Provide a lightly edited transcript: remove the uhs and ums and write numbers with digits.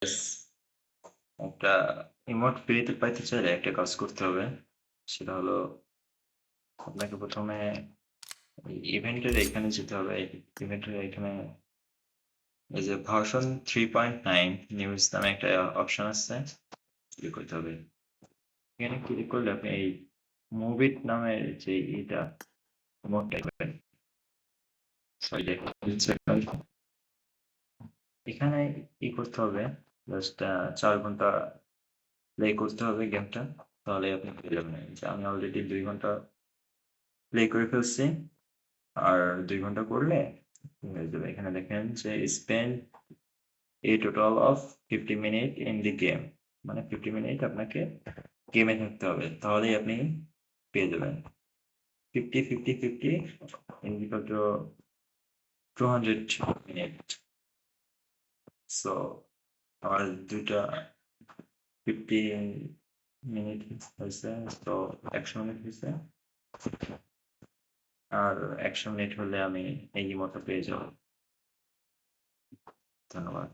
Yes, একটা emote ফ্রিতে পাইতে চাইলে একটা কাজ করতে হবে। সেটা হলো আপনাকে ১ম এ ইভেন্টের এখানে যেতে হবে। ইভেন্টের এখানে এই যে ভার্সন 3.9 নিউজ নামে একটা অপশন আছে। ক্লিক করতে হবে। এখানে ক্লিক করলে আপনি এই মুভিট নামের যে এটা ইমোটটা পাবেন। সরি এখানে করতে হবে জাস্ট ৪ ঘন্টা প্লে করতে হবে গেমটা। তাহলে আপনি পেয়ে যাবেন। এই যে আমি অলরেডি ২ ঘন্টা প্লে করে ফেলছি। আর ২ ঘন্টা করলে হয়ে যাবে। এখানে দেখেন যে spend a total of 50 minute in the game. মানে 50 মিনিট আপনাকে গেমে থাকতে হবে। তাহলেই আপনি পেয়ে যাবেন। 50, 50, 50 is equal to 200 minute. So আমার ২ টা 50 মিনিট হইছে। তো ১০০ মিনিট হইছে। আর ১০০ মিনিট হলে আমি এই মতো পেয়ে যাব। ধন্যবাদ।